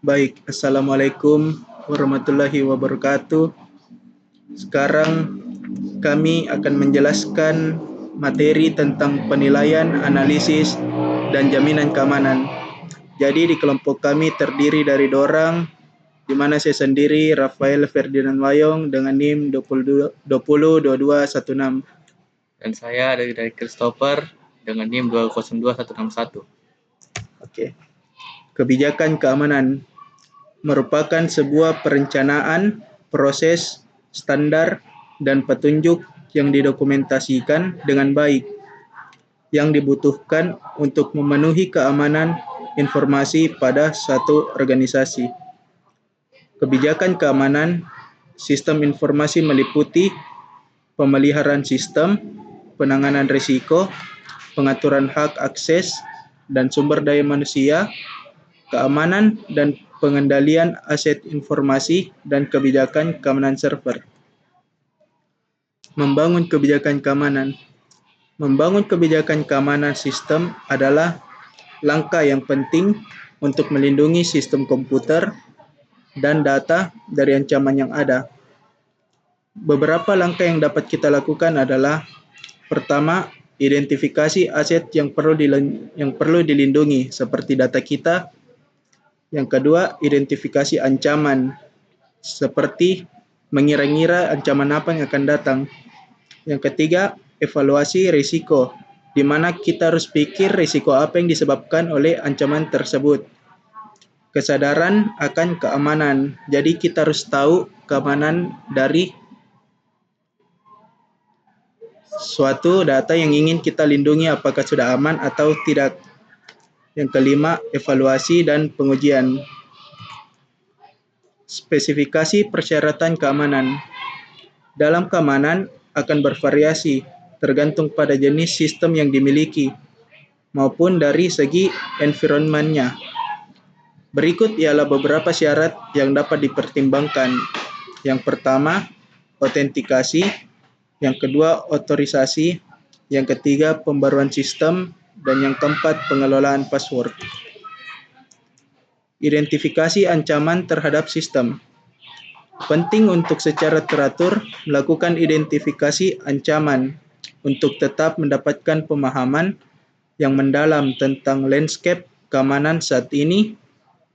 Baik, Assalamualaikum warahmatullahi wabarakatuh. Sekarang kami akan menjelaskan materi tentang penilaian, analisis, dan jaminan keamanan. Jadi di kelompok kami terdiri dari 2 orang, di mana saya sendiri Rafael Ferdinand Wayong dengan NIM 202216. Dan saya dari Christopher dengan NIM 202161. Oke. Kebijakan keamanan merupakan sebuah perencanaan, proses, standar, dan petunjuk yang didokumentasikan dengan baik yang dibutuhkan untuk memenuhi keamanan informasi pada suatu organisasi. Kebijakan keamanan sistem informasi meliputi pemeliharaan sistem, penanganan risiko, pengaturan hak akses dan sumber daya manusia, keamanan dan pengendalian aset informasi, dan kebijakan keamanan server. Membangun kebijakan keamanan. Membangun kebijakan keamanan sistem adalah langkah yang penting untuk melindungi sistem komputer dan data dari ancaman yang ada. Beberapa langkah yang dapat kita lakukan adalah: pertama, identifikasi aset yang perlu dilindungi seperti data kita. Yang kedua, identifikasi ancaman seperti mengira-ngira ancaman apa yang akan datang. Yang ketiga, evaluasi risiko, di mana kita harus pikir risiko apa yang disebabkan oleh ancaman tersebut. Kesadaran akan keamanan, jadi kita harus tahu keamanan dari suatu data yang ingin kita lindungi apakah sudah aman atau tidak. Yang kelima, evaluasi dan pengujian. Spesifikasi persyaratan keamanan. Dalam keamanan akan bervariasi tergantung pada jenis sistem yang dimiliki maupun dari segi environment-nya. Berikut ialah beberapa syarat yang dapat dipertimbangkan. Yang pertama, autentikasi. Yang kedua, otorisasi. Yang ketiga, pembaruan sistem. Dan yang keempat, pengelolaan password. Identifikasi ancaman terhadap sistem. Penting untuk secara teratur melakukan identifikasi ancaman untuk tetap mendapatkan pemahaman yang mendalam tentang landscape keamanan saat ini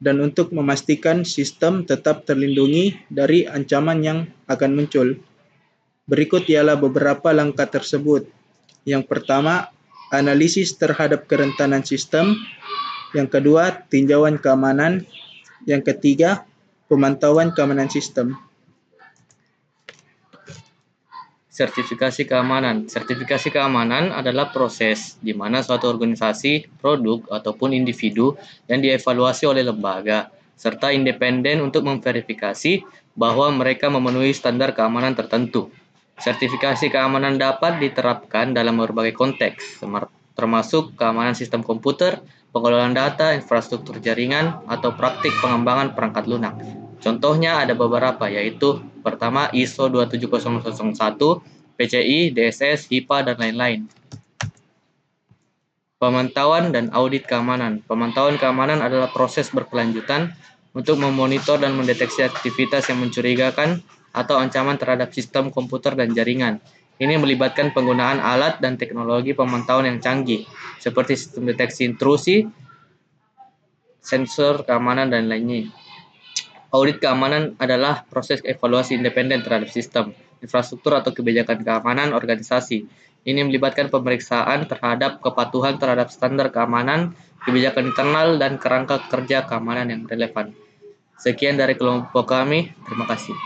dan untuk memastikan sistem tetap terlindungi dari ancaman yang akan muncul. Berikut ialah beberapa langkah tersebut. Yang pertama, analisis terhadap kerentanan sistem. Yang kedua, tinjauan keamanan. Yang ketiga, pemantauan keamanan sistem. Sertifikasi keamanan. Sertifikasi keamanan adalah proses di mana suatu organisasi, produk, ataupun individu yang dievaluasi oleh lembaga, serta independen untuk memverifikasi bahwa mereka memenuhi standar keamanan tertentu. Sertifikasi keamanan dapat diterapkan dalam berbagai konteks, termasuk keamanan sistem komputer, pengelolaan data, infrastruktur jaringan, atau praktik pengembangan perangkat lunak. Contohnya ada beberapa, yaitu pertama ISO 27001, PCI, DSS, HIPAA, dan lain-lain. Pemantauan dan audit keamanan. Pemantauan keamanan adalah proses berkelanjutan untuk memonitor dan mendeteksi aktivitas yang mencurigakan atau ancaman terhadap sistem komputer dan jaringan. Ini melibatkan penggunaan alat dan teknologi pemantauan yang canggih, seperti sistem deteksi intrusi, sensor keamanan, dan lainnya. Audit keamanan adalah proses evaluasi independen terhadap sistem, infrastruktur, atau kebijakan keamanan organisasi. Ini melibatkan pemeriksaan terhadap kepatuhan terhadap standar keamanan, kebijakan internal, dan kerangka kerja keamanan yang relevan. Sekian dari kelompok kami. Terima kasih.